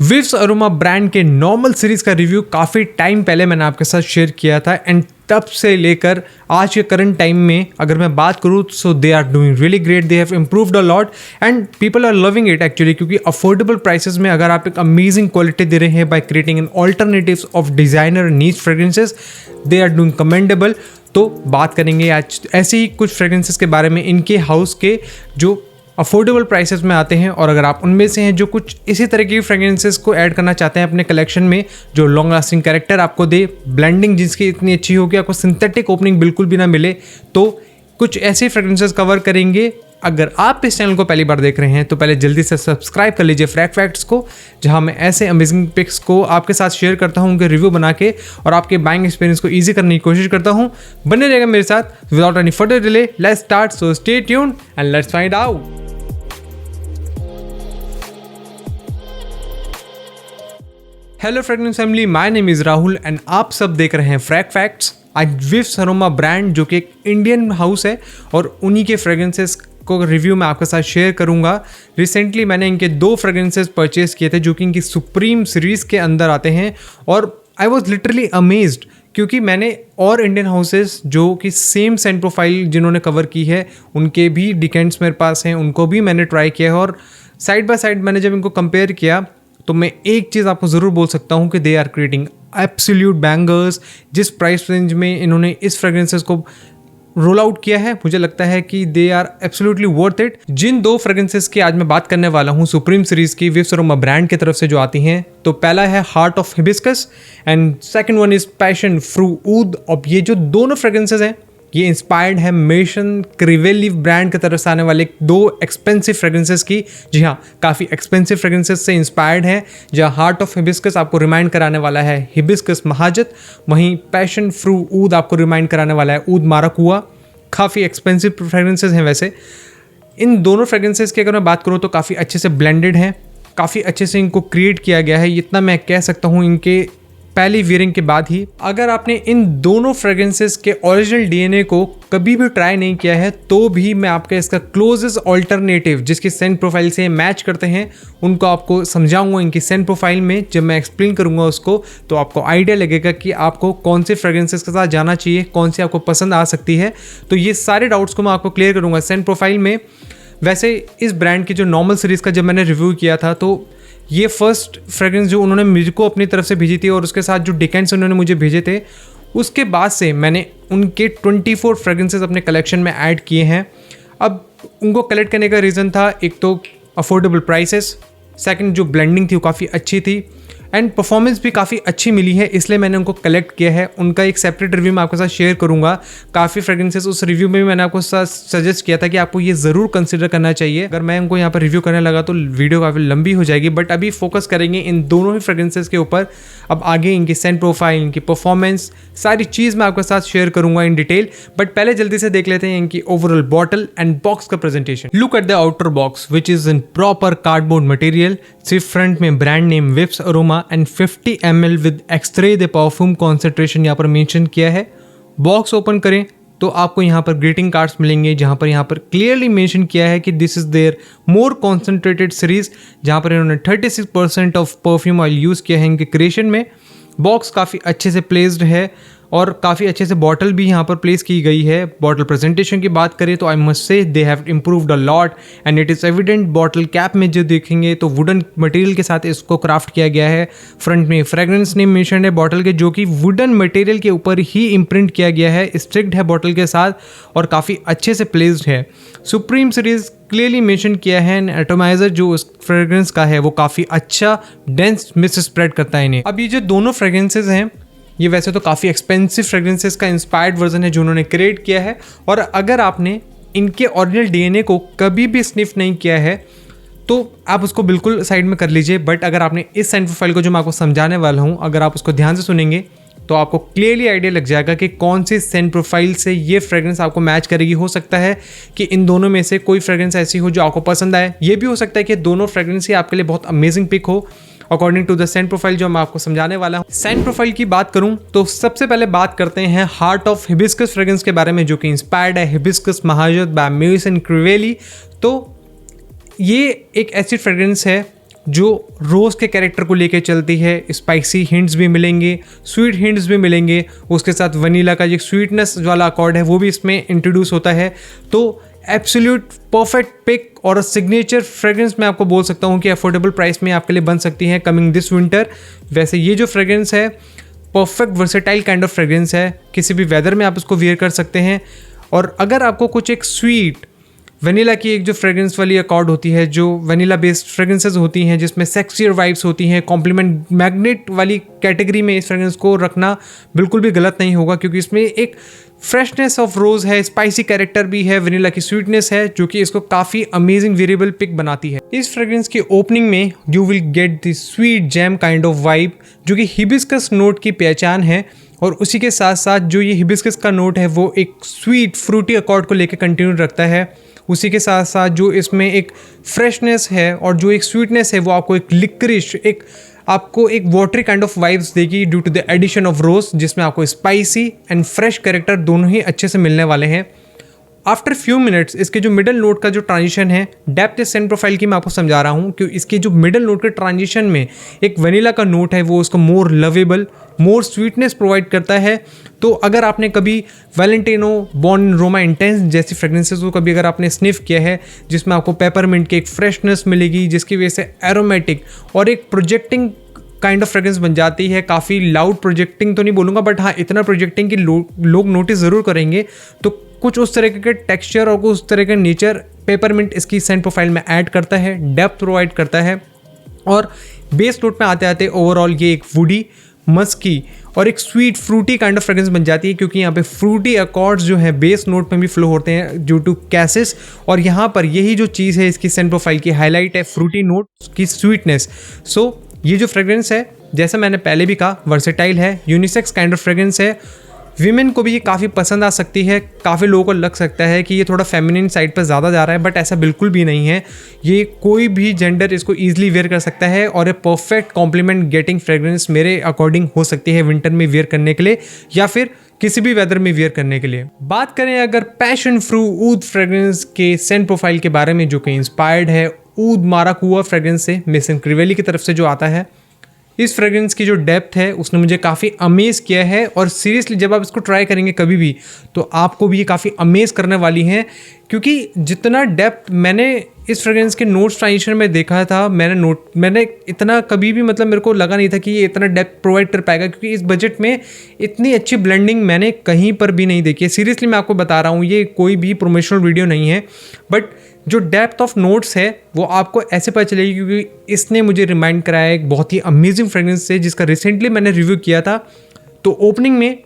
Views aroma brand के normal series का review काफ़ी टाइम पहले मैंने आपके साथ शेयर किया था एंड तब से लेकर आज के करंट टाइम में अगर मैं बात करूँ so they are doing really great, they have improved a lot and people are loving it actually, क्योंकि अफोर्डेबल प्राइसेस में अगर आप एक अमेजिंग क्वालिटी दे रहे हैं by creating an alternatives of designer niche fragrances, they are doing commendable. तो बात करेंगे आज ऐसे ही कुछ फ्रेग्रेंसेस के बारे में इनके हाउस के जो अफोर्डेबल प्राइसेस में आते हैं, और अगर आप उनमें से हैं जो कुछ इसी तरह की फ्रेग्रेंसेस को ऐड करना चाहते हैं अपने कलेक्शन में जो लॉन्ग लास्टिंग कैरेक्टर आपको दे, ब्लेंडिंग जिसकी इतनी अच्छी हो कि आपको सिंथेटिक ओपनिंग बिल्कुल भी ना मिले, तो कुछ ऐसे फ्रेग्रेंसेस कवर करेंगे। अगर आप इस चैनल को पहली बार देख रहे हैं तो पहले जल्दी से सब्सक्राइब कर लीजिए फ्रैग फैक्ट्स को, जहां मैं ऐसे अमेजिंग पिक्स को आपके साथ शेयर करता हूं, उनके रिव्यू बना के और आपके बाइंग एक्सपीरियंस को ईजी करने की कोशिश करता हूं। बने रहेगा मेरे साथ। Without any further delay let's start, so stay tuned and let's find out. Hello fragrance family, my name is Rahul and आप सब देख रहे हैं फ्रैग फैक्ट्स। आज विव्स अरोमा ब्रांड जो कि एक इंडियन हाउस है और उन्हीं के फ्रेग्रेंसेस को रिव्यू मैं आपके साथ शेयर करूंगा। रिसेंटली मैंने इनके 2 फ्रेग्रेंसेस परचेज किए थे जो कि इनकी सुप्रीम सीरीज़ के अंदर आते हैं और आई वॉज लिटरली अमेज्ड, क्योंकि मैंने और इंडियन हाउसेस जो कि सेम सेंट प्रोफाइल जिन्होंने कवर की है उनके भी डिकेंट्स मेरे पास हैं, उनको भी मैंने ट्राई किया है और साइड बाय साइड मैंने जब इनको कंपेयर किया तो मैं एक चीज़ आपको ज़रूर बोल सकता हूँ कि they are creating absolute bangers. जिस प्राइस रेंज में इन्होंने इस फ्रेग्रेंसेस को रोल आउट किया है मुझे लगता है कि they are absolutely worth it. जिन 2 फ्रेग्रेंसेस की आज मैं बात करने वाला हूँ सुप्रीम सीरीज की विव्स अरोमा ब्रांड की तरफ से जो आती हैं, तो पहला है heart of hibiscus and second one is passion fruit oud. अब ये जो दोनों फ्रेग्रेंसेस हैं ये इंस्पायर्ड है मेशन क्रिवेली ब्रांड की तरफ से आने वाले 2 एक्सपेंसिव फ्रेग्रेंसेस की। जी हाँ, काफ़ी एक्सपेंसिव फ्रेग्रेंसेस से इंस्पायर्ड है। जहाँ हार्ट ऑफ हिबिस्कस आपको रिमाइंड कराने वाला है हिबिस्कस महाजत, वहीं पैशन फ्रू ऊद आपको रिमाइंड कराने वाला है ऊद माराकुआ। काफ़ी एक्सपेंसिव फ्रेग्रेंसेस हैं वैसे। इन दोनों फ्रेग्रेंसेस की अगर मैं बात करूँ तो काफ़ी अच्छे से ब्लेंडेड हैं, काफ़ी अच्छे से इनको क्रिएट किया गया है, इतना मैं कह सकता हूँ इनके पहली वियरिंग के बाद ही। अगर आपने इन दोनों फ्रेग्रेंसेस के ओरिजिनल डीएनए को कभी भी ट्राई नहीं किया है तो भी मैं आपका इसका क्लोजेस्ट ऑल्टरनेटिव जिसकी सेंट प्रोफाइल से मैच करते हैं उनको आपको समझाऊंगा इनकी सेंट प्रोफाइल में। जब मैं एक्सप्लेन करूंगा उसको तो आपको आइडिया लगेगा कि आपको कौन से फ्रेग्रेंसेस के साथ जाना चाहिए, कौन सी आपको पसंद आ सकती है। तो ये सारे डाउट्स को मैं आपको क्लियर करूंगा सेंट प्रोफाइल में। वैसे इस ब्रांड की जो नॉर्मल सीरीज़ का जब मैंने रिव्यू किया था तो ये फर्स्ट फ्रेग्रेंस जो उन्होंने मुझको अपनी तरफ से भेजी थी और उसके साथ जो डिकेंट्स उन्होंने मुझे भेजे थे उसके बाद से मैंने उनके 24 फ्रेग्रेंसेस अपने कलेक्शन में ऐड किए हैं। अब उनको कलेक्ट करने का रीज़न था एक तो अफोर्डेबल प्राइसेस, सेकंड जो ब्लेंडिंग थी वो काफ़ी अच्छी थी एंड परफॉर्मेंस भी काफ़ी अच्छी मिली है, इसलिए मैंने उनको कलेक्ट किया है। उनका एक सेपरेट रिव्यू मैं आपके साथ शेयर करूंगा। काफ़ी फ्रेग्रेंसेस उस रिव्यू में भी मैंने आपको सजेस्ट किया था कि आपको ये ज़रूर कंसिडर करना चाहिए। अगर मैं उनको यहाँ पर रिव्यू करने लगा तो वीडियो काफ़ी लंबी हो जाएगी, बट अभी फोकस करेंगे इन दोनों ही फ्रेग्रेंसेस के ऊपर। अब आगे इनकी सेंट प्रोफाइल, इनकी परफॉर्मेंस, सारी चीज़ मैं आपके साथ शेयर करूंगा इन डिटेल। बट पहले जल्दी से देख लेते हैं इनकी ओवरऑल बॉटल एंड बॉक्स का presentation. Look at the outer box which is in proper cardboard material. सिर्फ फ्रंट में ब्रांड नेम विव्स aroma and 50 ml with extrait the perfume concentration यहाँ पर मेंशन किया है। बॉक्स ओपन करें तो आपको यहाँ पर ग्रीटिंग कार्ड्स मिलेंगे जहाँ पर क्लियरली मेंशन किया है कि this is their more concentrated series, जहाँ पर इन्होंने 36% ऑफ परफ्यूम ऑयल यूज़ किया है इनके क्रिएशन में। बॉक्स काफ़ी अच्छे से प्लेस्ड है और काफ़ी अच्छे से बॉटल भी यहाँ पर प्लेस की गई है। बॉटल प्रेजेंटेशन की बात करें तो I must say they have improved a lot and it is evident. Bottle cap में जो देखेंगे तो वुडन मटेरियल के साथ इसको क्राफ्ट किया गया है। फ्रंट में फ्रेग्रेंस नेम मेंशन है बॉटल के, जो कि वुडन मटेरियल के ऊपर ही इम्प्रिंट किया गया है, स्ट्रिक्ट है बॉटल के साथ और काफ़ी अच्छे से प्लेस्ड है। सुप्रीम सीरीज क्लियरली मेंशन किया है एंड एटोमाइजर जो उस फ्रेग्रेंस का है वो काफ़ी अच्छा डेंस मिस्ट स्प्रेड करता है इन्हें। अब ये जो दोनों फ्रेग्रेंसेज हैं ये वैसे तो काफ़ी एक्सपेंसिव फ्रेग्रेंसेस का इंस्पायर्ड वर्जन है जो उन्होंने क्रिएट किया है, और अगर आपने इनके ओरिजिनल डीएनए को कभी भी स्निफ नहीं किया है तो आप उसको बिल्कुल साइड में कर लीजिए। बट अगर आपने इस सेंट प्रोफाइल को जो मैं आपको समझाने वाला हूँ अगर आप उसको ध्यान से सुनेंगे तो आपको क्लियरली आइडिया लग जाएगा कि कौन सी सेंट प्रोफाइल से ये फ्रेग्रेंस आपको मैच करेगी। हो सकता है कि इन दोनों में से कोई फ्रेग्रेंस ऐसी हो जो आपको पसंद आए, ये भी हो सकता है कि दोनों फ्रेग्रेंस ही आपके लिए बहुत अमेजिंग पिक हो according to the scent profile जो मैं आपको समझाने वाला हूँ। सेंट प्रोफाइल की बात करूँ तो सबसे पहले बात करते हैं हार्ट ऑफ हिबिस्कस फ्रेग्रेंस के बारे में, जो कि इंस्पायर्ड है हिबिस्कस महाजत बाय मेसन क्रिवेली। तो ये एक ऐसी फ्रेग्रेंस है जो रोज़ के कैरेक्टर को लेके चलती है। स्पाइसी हिंट्स भी मिलेंगे, स्वीट हिंट्स भी मिलेंगे, उसके साथ वनीला का जो स्वीटनेस वाला अकॉर्ड है वो भी इसमें इंट्रोड्यूस होता है। तो एब्सोल्यूट परफेक्ट पिक और सिग्नेचर फ्रेग्रेंस मैं आपको बोल सकता हूँ कि अफोर्डेबल प्राइस में आपके लिए बन सकती है कमिंग दिस विंटर। वैसे ये जो फ्रेग्रेंस है perfect versatile kind of fragrance है, किसी भी वेदर में आप इसको वियर कर सकते हैं। और अगर आपको कुछ एक स्वीट वनीला की एक जो फ्रेग्रेंस वाली अकॉर्ड होती है, जो वनीला बेस्ड फ्रेग्रेंसेस होती हैं जिसमें सेक्सियर वाइब्स होती हैं, कॉम्प्लीमेंट मैग्नेट वाली कैटेगरी में इस फ्रेग्रेंस को रखना बिल्कुल भी गलत नहीं होगा, क्योंकि इसमें एक फ्रेशनेस ऑफ रोज है, स्पाइसी कैरेक्टर भी है, वनीला की स्वीटनेस है जो कि इसको काफ़ी अमेजिंग वेरिएबल पिक बनाती है। इस फ्रेग्रेंस की ओपनिंग में you will get the sweet jam kind of vibe जो कि हिबिस्कस नोट की पहचान है। और उसी के साथ साथ जो ये हिबिस्कस का नोट है वो एक स्वीट फ्रूटी अकॉर्ड को लेकर कंटिन्यू रखता है। उसी के साथ साथ जो इसमें एक फ्रेशनेस है और जो एक स्वीटनेस है वो आपको एक लिक्रिश, आपको एक वाटरी काइंड ऑफ वाइब्स देगी due to the addition of rose, जिसमें आपको स्पाइसी एंड फ्रेश कैरेक्टर दोनों ही अच्छे से मिलने वाले हैं। आफ्टर फ्यू मिनट्स इसके जो मिडल नोट का जो ट्रांजिशन है, डेप्थ सेंट प्रोफाइल की मैं आपको समझा रहा हूँ कि इसके जो मिडल नोट के ट्रांजिशन में एक वनीला का नोट है वो उसको मोर लवेबल, मोर स्वीटनेस प्रोवाइड करता है। तो अगर आपने कभी वैलेंटिनो बॉर्न रोमा इंटेंस जैसी फ्रेग्रेंसेस को कभी अगर आपने स्निफ किया है, जिसमें आपको पेपरमिंट की एक फ्रेशनेस मिलेगी जिसकी वजह से एरोमेटिक और एक प्रोजेक्टिंग काइंड ऑफ फ्रेग्रेंस बन जाती है। काफ़ी लाउड प्रोजेक्टिंग तो नहीं बोलूँगा, बट हाँ इतना प्रोजेक्टिंग कि लोग नोटिस ज़रूर करेंगे। तो कुछ उस तरह के टेक्सचर और कुछ उस तरह का नेचर पेपरमिंट इसकी सेंट प्रोफाइल में ऐड करता है, डेप्थ प्रोवाइड करता है। और बेस नोट में आते आते ओवरऑल ये एक वुडी, मस्की और एक sweet Frooti kind of fragrance बन जाती है, क्योंकि यहाँ पे फ्रूटी अकॉर्ड्स जो है बेस नोट में भी फ्लो होते हैं ड्यू टू कैसिस। और यहाँ पर यही जो चीज़ है इसकी सेंट प्रोफाइल की हाईलाइट है, फ्रूटी नोट की स्वीटनेस। सो ये जो फ्रेग्रेंस है जैसे मैंने पहले भी कहा वर्सेटाइल है, यूनिसेक्स काइंड ऑफ फ्रेग्रेंस है। वीमेन को भी ये काफ़ी पसंद आ सकती है। काफ़ी लोगों को लग सकता है कि ये थोड़ा फेमिनिन साइड पर ज़्यादा जा रहा है, बट ऐसा बिल्कुल भी नहीं है। ये कोई भी जेंडर इसको ईजिली वेयर कर सकता है और ये परफेक्ट कॉम्प्लीमेंट गेटिंग फ्रेग्रेंस मेरे अकॉर्डिंग हो सकती है विंटर में वेयर करने के लिए या फिर किसी भी वेदर में वेयर करने के लिए। बात करें अगर पैशन फ्रूट ऊद फ्रेग्रेंस के सेंट प्रोफाइल के बारे में, जो कि इंस्पायर्ड है ऊद माराकुआ फ्रेग्रेंस से, मेसन क्रिवेली की तरफ से जो आता है। इस फ्रेग्रेंस की जो डेप्थ है उसने मुझे काफ़ी अमेज़ किया है और सीरियसली जब आप इसको ट्राई करेंगे कभी भी तो आपको भी ये काफ़ी अमेज़ करने वाली हैं, क्योंकि जितना डेप्थ मैंने इस फ्रेग्रेंस के नोट्स ट्रांजिशन में देखा था, मैंने इतना कभी भी मतलब मेरे को लगा नहीं था कि ये इतना डेप्थ प्रोवाइड कर पाएगा, क्योंकि इस बजट में इतनी अच्छी ब्लेंडिंग मैंने कहीं पर भी नहीं देखी है। सीरियसली मैं आपको बता रहा हूँ, ये कोई भी प्रोमोशनल वीडियो नहीं है, बट जो डेप्थ ऑफ नोट्स है वो आपको ऐसे पता चलेगी, क्योंकि इसने मुझे रिमाइंड कराया एक बहुत ही अमेजिंग फ्रेग्रेंस से जिसका रिसेंटली मैंने रिव्यू किया था। तो ओपनिंग में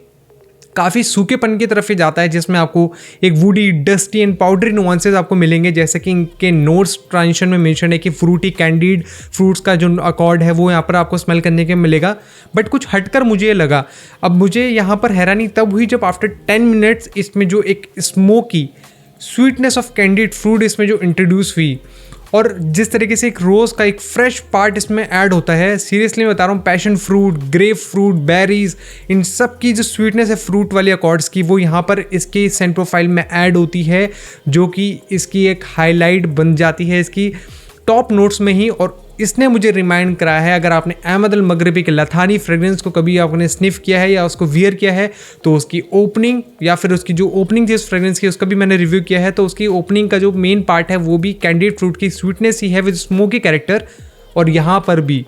काफ़ी सूखेपन की तरफ ही जाता है, जिसमें आपको एक woody, dusty and powdery nuances आपको मिलेंगे, जैसे कि इनके नोट्स ट्रांजिशन में मेंशन है कि फ्रूटी कैंडीड फ्रूट्स का जो अकॉर्ड है वो यहाँ पर आपको स्मेल करने के मिलेगा। बट कुछ हटकर मुझे ये लगा, अब मुझे यहाँ पर हैरानी तब हुई जब आफ्टर 10 मिनट्स इसमें जो एक smoky sweetness of candied fruit इसमें जो इंट्रोड्यूस हुई और जिस तरीके से एक रोज़ का एक फ्रेश पार्ट इसमें ऐड होता है। सीरियसली मैं बता रहा हूँ, passion fruit, grape fruit, berries, इन सब की जो स्वीटनेस है फ्रूट वाली अकॉर्ड्स की, वो यहाँ पर इसके सेंट प्रोफाइल में ऐड होती है, जो कि इसकी एक हाईलाइट बन जाती है इसकी टॉप नोट्स में ही। और इसने मुझे रिमाइंड कराया है, अगर आपने अहमद अल मगरिबी के लथानी फ्रेग्रेंस को कभी आपने स्निफ किया है या उसको वियर किया है, तो उसकी ओपनिंग या फिर उसकी जो ओपनिंग थी उस फ्रेग्रेंस की उसका भी मैंने रिव्यू किया है। तो उसकी ओपनिंग का जो मेन पार्ट है वो भी कैंडीड फ्रूट की स्वीटनेस ही है विद स्मोकी कैरेक्टर, और यहाँ पर भी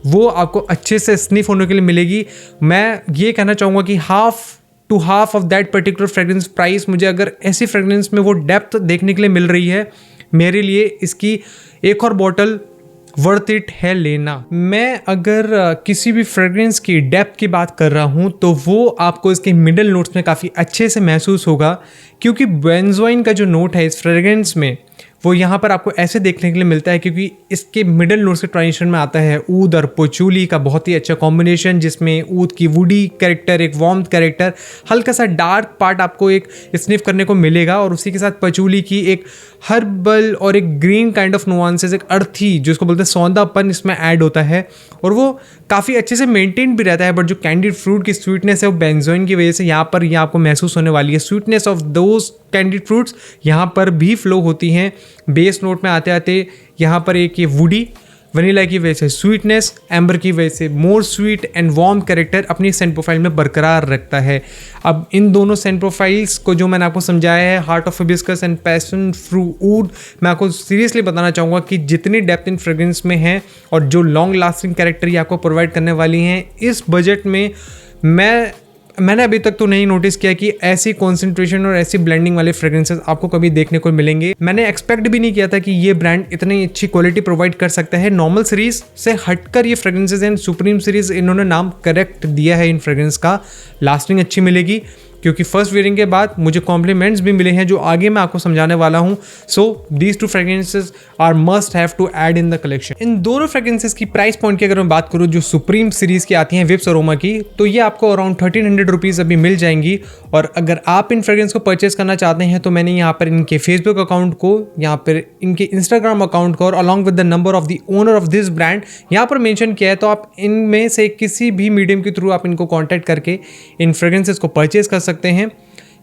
वो आपको अच्छे से स्निफ होने के लिए मिलेगी। मैं ये कहना चाहूँगा कि half of that particular fragrance price मुझे अगर ऐसी फ्रेग्रेंस में वो डेप्थ देखने के लिए मिल रही है, मेरे लिए इसकी एक और बॉटल वर्थ इट है लेना। मैं अगर किसी भी फ्रेग्रेंस की डेप्थ की बात कर रहा हूँ तो वो आपको इसके मिडल नोट्स में काफ़ी अच्छे से महसूस होगा, क्योंकि बेंजोइन का जो नोट है इस फ्रेग्रेंस में वो यहाँ पर आपको ऐसे देखने के लिए मिलता है, क्योंकि इसके मिडल नोट्स के ट्रांजिशन में आता है ऊद और पोचूली का बहुत ही अच्छा कॉम्बिनेशन, जिसमें ऊद की वुडी कैरेक्टर, एक वार्म कैरेक्टर, हल्का सा डार्क पार्ट आपको एक स्निफ करने को मिलेगा, और उसी के साथ पचूली की एक हर्बल और एक ग्रीन काइंड ऑफ नुआंसेस, एक अर्थी जिसको बोलते हैं सौंदापन इसमें ऐड होता है, और वो काफ़ी अच्छे से मेंटेन भी रहता है। बट जो कैंडीड फ्रूट की स्वीटनेस है वो बेंजोइन की वजह से यहाँ पर आपको महसूस होने वाली है। Sweetness of those candied fruits यहाँ पर भी फ्लो होती हैं। बेस नोट में आते आते यहाँ पर एक ये वुडी वनीला की वजह से स्वीटनेस, एम्बर की वजह से more sweet and warm character अपनी सेंट प्रोफाइल में बरकरार रखता है। अब इन दोनों सेंट प्रोफाइल्स को जो मैंने आपको समझाया है, heart of hibiscus and passion fruit oud, मैं आपको सीरियसली बताना चाहूँगा कि जितनी डेप्थ इन फ्रेग्रेंस में है और जो लॉन्ग लास्टिंग कैरेक्टर ये आपको प्रोवाइड करने वाली हैं इस बजट में, मैंने अभी तक तो नहीं नोटिस किया कि ऐसी कॉन्सेंट्रेशन और ऐसी ब्लेंडिंग वाले फ्रेग्रेंसेस आपको कभी देखने को मिलेंगे। मैंने एक्सपेक्ट भी नहीं किया था कि ये ब्रांड इतनी अच्छी क्वालिटी प्रोवाइड कर सकता है। नॉर्मल सीरीज से हटकर ये फ्रेग्रेंसेस एंड सुप्रीम सीरीज इन्होंने नाम करेक्ट दिया है इन फ्रेग्रेंस का। लास्टिंग अच्छी मिलेगी क्योंकि फर्स्ट वेयरिंग के बाद मुझे कॉम्प्लीमेंट्स भी मिले हैं जो आगे मैं आपको समझाने वाला हूं। So these two fragrances are must have to add in the collection. इन दोनों फ्रेग्रेंसेस की प्राइस पॉइंट की अगर मैं बात करूं जो सुप्रीम सीरीज की आती हैं विप्स अरोमा की, तो ये आपको अराउंड 1300 रुपीज़ अभी मिल जाएंगी। और अगर आप इन फ्रेग्रेंस को परचेस करना चाहते हैं तो मैंने यहाँ पर इनके फेसबुक अकाउंट को, यहाँ पर इनके इंस्टाग्राम अकाउंट को और along with the number of the owner of this brand यहाँ पर मेंशन किया है। तो आप इनमें से किसी भी मीडियम के थ्रू आप इनको कॉन्टैक्ट करके इन फ्रेग्रेंसेस को परचेस कर सकते हैं।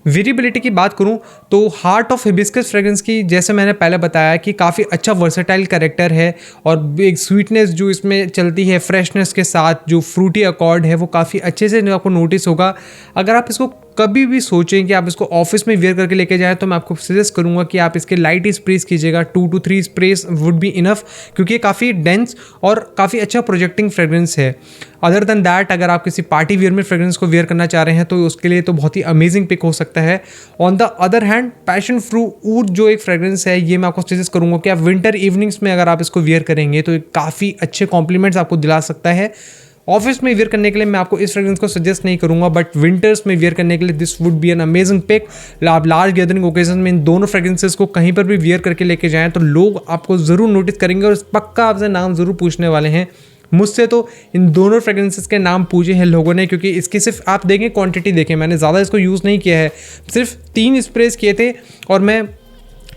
वेरिएबिलिटी की बात करूं तो हार्ट ऑफ हिबिस्कस फ्रेग्रेंस की, जैसे मैंने पहले बताया कि काफ़ी अच्छा वर्सेटाइल कैरेक्टर है और एक स्वीटनेस जो इसमें चलती है फ्रेशनेस के साथ, जो फ्रूटी अकॉर्ड है वो काफ़ी अच्छे से आपको नोटिस होगा। अगर आप इसको कभी भी सोचें कि आप इसको ऑफिस में वेयर करके लेके जाएं तो मैं आपको सजेस्ट करूंगा कि आप इसके लाइट स्प्रेस कीजिएगा, 2 to 3 स्प्रेस वुड बी इनफ, क्योंकि ये काफ़ी डेंस और काफ़ी अच्छा प्रोजेक्टिंग फ्रेग्रेंस है। अदर देन दैट अगर आप किसी पार्टी वेयर में फ्रेग्रेंस को वेयर करना चाह रहे हैं तो उसके लिए तो बहुत ही अमेजिंग पिक हो सकता है। On the other hand passion fruit oud जो एक फ्रेग्रेंस है ये मैं आपको सजेस्ट करूंगा कि आप विंटर इवनिंग्स में अगर आप इसको वेयर करेंगे तो काफ़ी अच्छे कॉम्प्लीमेंट्स आपको दिला सकता है। ऑफिस में वेयर करने के लिए मैं आपको इस फ्रेग्रेंस को सजेस्ट नहीं करूंगा, बट विंटर्स में वेयर करने के लिए this would be an amazing pick. आप लार्ज गैदरिंग ओकेजन में इन दोनों फ्रेग्रेंसेस को कहीं पर भी वेयर करके लेके जाएं तो लोग आपको ज़रूर नोटिस करेंगे और पक्का आपसे नाम ज़रूर पूछने वाले हैं। मुझसे तो इन दोनों फ्रेग्रेंसेस के नाम पूछे हैं लोगों ने, क्योंकि इसकी सिर्फ आप देखें क्वांटिटी देखें, मैंने ज़्यादा इसको यूज़ नहीं किया है, सिर्फ 3 स्प्रेस किए थे और मैं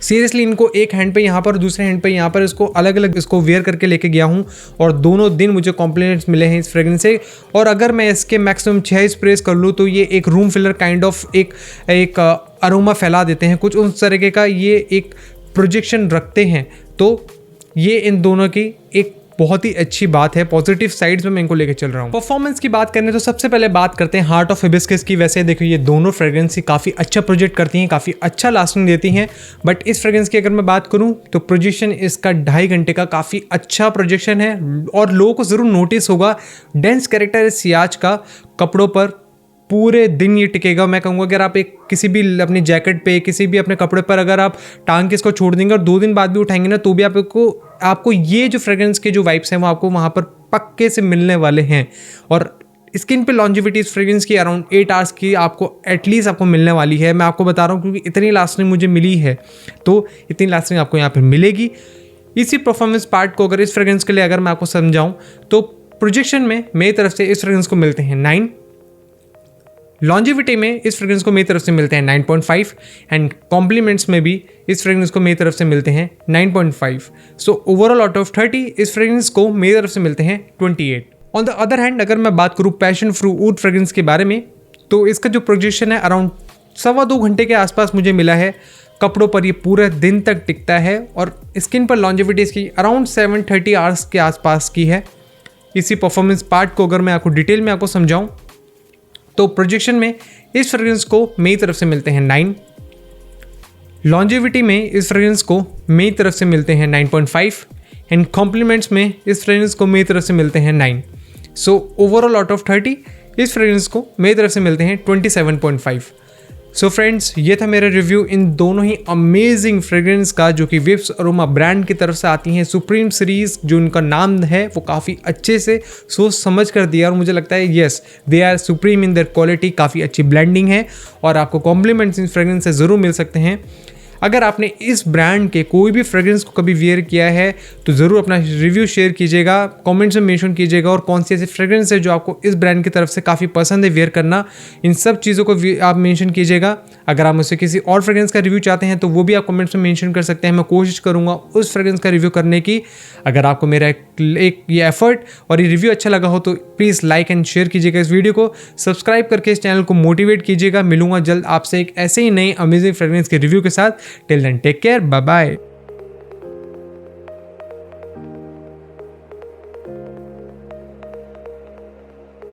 सीरियसली इनको एक हैंड पे यहाँ पर दूसरे हैंड पे यहाँ पर इसको अलग अलग इसको वेयर करके लेके गया हूँ और दोनों दिन मुझे कॉम्प्लीमेंट्स मिले हैं इस फ्रेग्रेंस से। और अगर मैं इसके मैक्सिमम 6 स्प्रेस कर लूँ तो ये एक रूम फिलर काइंड ऑफ एक अरोमा फैला देते हैं, कुछ उस तरीके का ये एक प्रोजेक्शन रखते हैं। तो ये इन दोनों की एक बहुत ही अच्छी बात है, पॉजिटिव साइड्स में मैं इनको लेके चल रहा हूँ। परफॉर्मेंस की बात करें तो सबसे पहले बात करते हैं हार्ट ऑफ हिबिस्कस की। वैसे देखो ये दोनों फ्रेग्रेंस ही काफ़ी अच्छा प्रोजेक्ट करती हैं, काफ़ी अच्छा लास्टिंग देती हैं, बट इस फ्रेग्रेंस की अगर मैं बात करूँ तो प्रोजेक्शन इसका 2.5 घंटे का काफ़ी अच्छा प्रोजेक्शन है और लोगों को ज़रूर नोटिस होगा। डेंस कैरेक्टर इस सियाज का कपड़ों पर पूरे दिन ये टिकेगा। मैं कहूँगा अगर आप एक किसी भी अपनी जैकेट पे, किसी भी अपने कपड़े पर अगर आप टांग के इसको छोड़ देंगे और 2 दिन बाद भी उठाएंगे ना तो भी आपको ये जो फ्रेग्रेंस के जो वाइब्स हैं वो आपको वहाँ पर पक्के से मिलने वाले हैं। और स्किन पे लॉन्जिविटी इस फ्रेग्रेंस की अराउंड 8 आवर्स की आपको एटलीस्ट आपको मिलने वाली है। मैं आपको बता रहा हूँ क्योंकि इतनी लास्टिंग मुझे मिली है, तो इतनी लास्टिंग आपको यहाँ पर मिलेगी। इसी परफॉर्मेंस पार्ट को अगर इस फ्रेग्रेंस के लिए अगर मैं आपको समझाऊँ तो प्रोजेक्शन में मेरी तरफ से इस फ्रेग्रेंस को मिलते हैं 9, लॉन्जिविटी में इस फ्रेग्रेंस को मेरी तरफ से मिलते हैं 9.5 एंड कॉम्प्लीमेंट्स में भी इस फ्रेग्रेंस को मेरी तरफ से मिलते हैं 9.5। सो ओवरऑल आउट ऑफ 30 इस फ्रेग्रेंस को मेरी तरफ से मिलते हैं 28। ऑन द अदर हैंड अगर मैं बात करूँ पैशन फ्रूट ऊड फ्रेग्रेंस के बारे में तो इसका जो प्रोजेक्शन है अराउंड 2.25 घंटे के आसपास मुझे मिला है। कपड़ों पर ये पूरे दिन तक टिकता है और स्किन पर लॉन्जिविटी इसकी अराउंड 730 आवर्स के आसपास की है। इसी परफॉर्मेंस पार्ट को अगर मैं आपको डिटेल में आपको समझाऊँ तो प्रोजेक्शन में इस फ्रेग्रेंस को मेरी तरफ से मिलते हैं 9, लॉन्जिविटी में इस फ्रेग्रेंस को मेरी तरफ से मिलते हैं 9.5 एंड कॉम्प्लीमेंट्स में इस फ्रेग्रेंस को मेरी तरफ से मिलते हैं 9। सो ओवरऑल आउट ऑफ 30 इस फ्रेग्रेंस को मेरी तरफ से मिलते हैं 27.5। सो फ्रेंड्स ये था मेरा रिव्यू इन दोनों ही अमेजिंग फ्रेग्रेंस का जो कि विप्स अरोमा ब्रांड की तरफ से आती हैं। सुप्रीम सीरीज जो उनका नाम है वो काफ़ी अच्छे से सोच समझ कर दिया और मुझे लगता है yes they are supreme in their quality. काफ़ी अच्छी ब्लेंडिंग है और आपको कॉम्प्लीमेंट्स इन फ्रेग्रेंस से ज़रूर मिल सकते हैं। अगर आपने इस ब्रांड के कोई भी फ्रेग्रेंस को कभी वेयर किया है तो ज़रूर अपना रिव्यू शेयर कीजिएगा, कमेंट्स में मेंशन कीजिएगा और कौन सी ऐसी फ्रेग्रेंस है जो आपको इस ब्रांड की तरफ से काफ़ी पसंद है वेयर करना, इन सब चीज़ों को आप मेंशन कीजिएगा। अगर आप मुझसे किसी और फ्रेग्रेंस का रिव्यू चाहते हैं तो वो भी आप कमेंट्स में मेंशन कर सकते हैं, मैं कोशिश करूँगा उस फ्रेग्रेंस का रिव्यू करने की। अगर आपको मेरा एक ये एफर्ट और ये रिव्यू अच्छा लगा हो तो प्लीज़ लाइक एंड शेयर कीजिएगा इस वीडियो को, सब्सक्राइब करके इस चैनल को मोटिवेट कीजिएगा। मिलूंगा जल्द आपसे एक ऐसे ही नई अमेजिंग फ्रेग्रेंस के रिव्यू के साथ। Till then take care, bye bye.